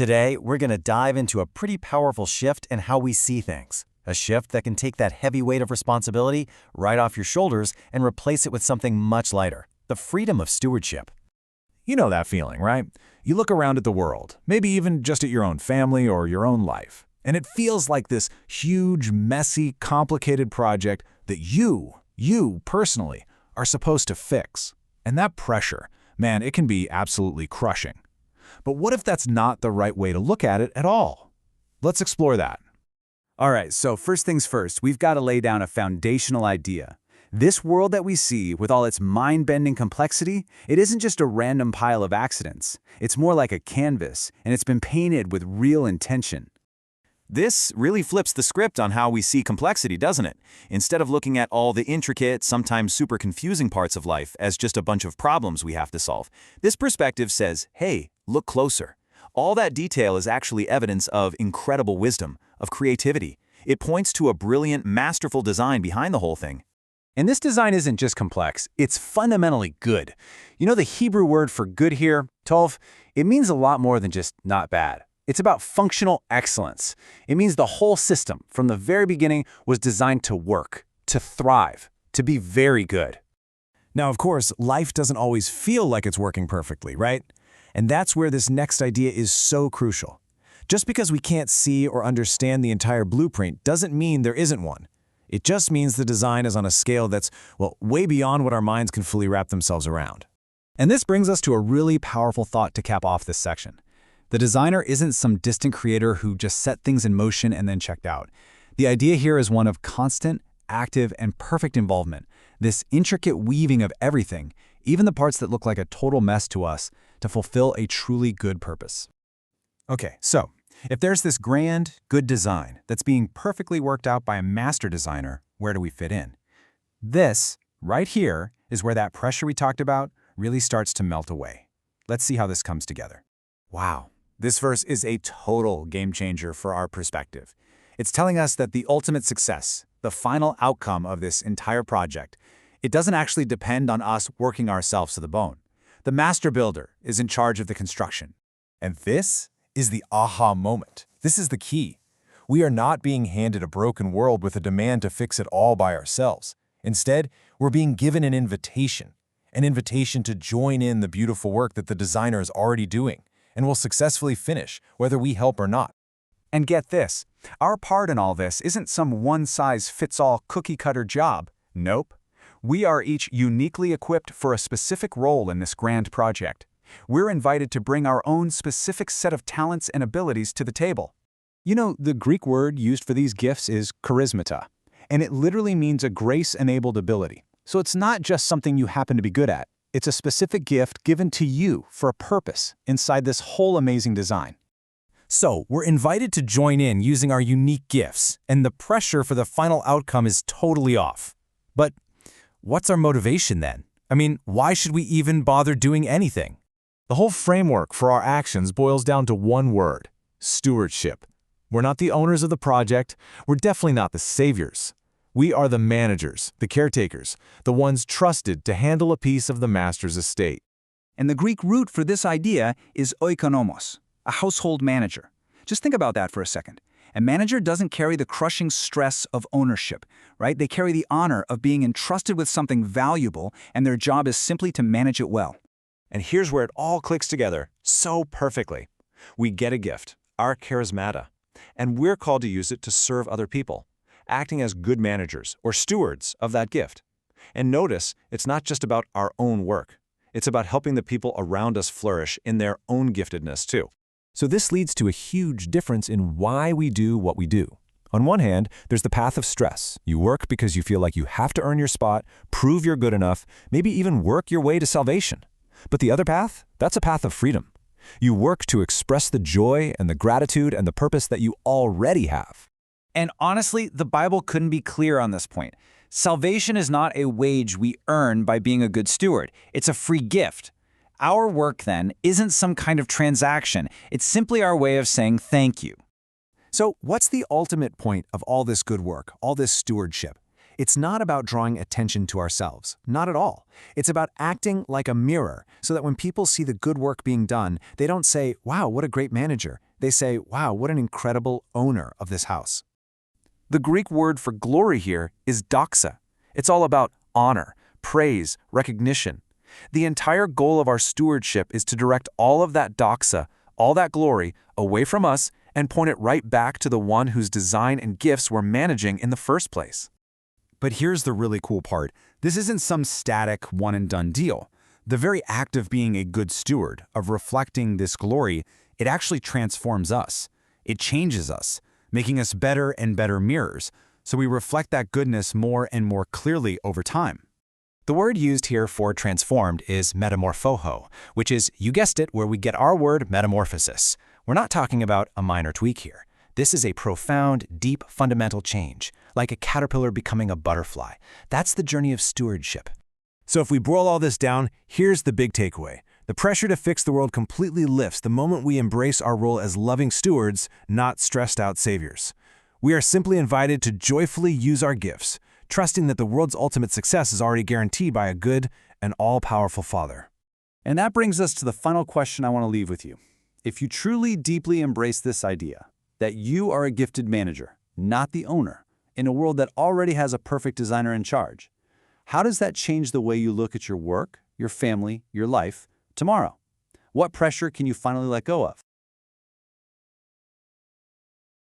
Today, we're going to dive into a pretty powerful shift in how we see things. A shift that can take that heavy weight of responsibility right off your shoulders and replace it with something much lighter, the freedom of stewardship. You know that feeling, right? You look around at the world, maybe even just at your own family or your own life, and it feels like this huge, messy, complicated project that you personally, are supposed to fix. And that pressure, man, it can be absolutely crushing. But what if that's not the right way to look at it at all? Let's explore that. All right, so first things first, we've got to lay down a foundational idea. This world that we see, with all its mind-bending complexity, it isn't just a random pile of accidents. It's more like a canvas, and it's been painted with real intention. This really flips the script on how we see complexity, doesn't it? Instead of looking at all the intricate, sometimes super confusing parts of life as just a bunch of problems we have to solve, this perspective says, hey, look closer. All that detail is actually evidence of incredible wisdom, of creativity. It points to a brilliant, masterful design behind the whole thing. And this design isn't just complex, it's fundamentally good. You know the Hebrew word for good here, tov? It means a lot more than just not bad. It's about functional excellence. It means the whole system, from the very beginning, was designed to work, to thrive, to be very good. Now, of course, life doesn't always feel like it's working perfectly, right? And that's where this next idea is so crucial. Just because we can't see or understand the entire blueprint doesn't mean there isn't one. It just means the design is on a scale that's, well, way beyond what our minds can fully wrap themselves around. And this brings us to a really powerful thought to cap off this section. The designer isn't some distant creator who just set things in motion and then checked out. The idea here is one of constant, active, and perfect involvement. This intricate weaving of everything, even the parts that look like a total mess to us, to fulfill a truly good purpose. Okay, so if there's this grand, good design that's being perfectly worked out by a master designer, where do we fit in? This, right here, is where that pressure we talked about really starts to melt away. Let's see how this comes together. Wow, this verse is a total game changer for our perspective. It's telling us that the ultimate success, the final outcome of this entire project, it doesn't actually depend on us working ourselves to the bone. The master builder is in charge of the construction. And this is the aha moment. This is the key. We are not being handed a broken world with a demand to fix it all by ourselves. Instead, we're being given an invitation to join in the beautiful work that the designer is already doing and will successfully finish, whether we help or not. And get this, our part in all this isn't some one-size-fits-all cookie-cutter job. Nope. We are each uniquely equipped for a specific role in this grand project. We're invited to bring our own specific set of talents and abilities to the table. You know, the Greek word used for these gifts is charismata, and it literally means a grace-enabled ability. So it's not just something you happen to be good at. It's a specific gift given to you for a purpose inside this whole amazing design. So, we're invited to join in using our unique gifts, and the pressure for the final outcome is totally off. But what's our motivation then? I mean, why should we even bother doing anything? The whole framework for our actions boils down to one word: stewardship. We're not the owners of the project. We're definitely not the saviors. We are the managers, the caretakers, the ones trusted to handle a piece of the master's estate. And the Greek root for this idea is oikonomos, a household manager. Just think about that for a second. A manager doesn't carry the crushing stress of ownership, right? They carry the honor of being entrusted with something valuable, and their job is simply to manage it well. And here's where it all clicks together so perfectly. We get a gift, our charismata, and we're called to use it to serve other people, acting as good managers or stewards of that gift. And notice, it's not just about our own work. It's about helping the people around us flourish in their own giftedness too. So this leads to a huge difference in why we do what we do. On one hand, there's the path of stress. You work because you feel like you have to earn your spot, prove you're good enough, maybe even work your way to salvation. But the other path, that's a path of freedom. You work to express the joy and the gratitude and the purpose that you already have. And honestly, the Bible couldn't be clearer on this point. Salvation is not a wage we earn by being a good steward. It's a free gift. Our work, then, isn't some kind of transaction. It's simply our way of saying thank you. So what's the ultimate point of all this good work, all this stewardship? It's not about drawing attention to ourselves. Not at all. It's about acting like a mirror so that when people see the good work being done, they don't say, wow, what a great manager. They say, wow, what an incredible owner of this house. The Greek word for glory here is doxa. It's all about honor, praise, recognition. The entire goal of our stewardship is to direct all of that doxa, all that glory, away from us and point it right back to the one whose design and gifts we're managing in the first place. But here's the really cool part. This isn't some static, one-and-done deal. The very act of being a good steward, of reflecting this glory, it actually transforms us. It changes us, making us better and better mirrors, so we reflect that goodness more and more clearly over time. The word used here for transformed is metamorphoho, which is, you guessed it, where we get our word metamorphosis. We're not talking about a minor tweak here. This is a profound, deep, fundamental change, like a caterpillar becoming a butterfly. That's the journey of stewardship. So if we boil all this down, here's the big takeaway. The pressure to fix the world completely lifts the moment we embrace our role as loving stewards, not stressed-out saviors. We are simply invited to joyfully use our gifts, trusting that the world's ultimate success is already guaranteed by a good and all-powerful Father. And that brings us to the final question I want to leave with you. If you truly deeply embrace this idea, that you are a gifted manager, not the owner, in a world that already has a perfect designer in charge, how does that change the way you look at your work, your family, your life, tomorrow? What pressure can you finally let go of?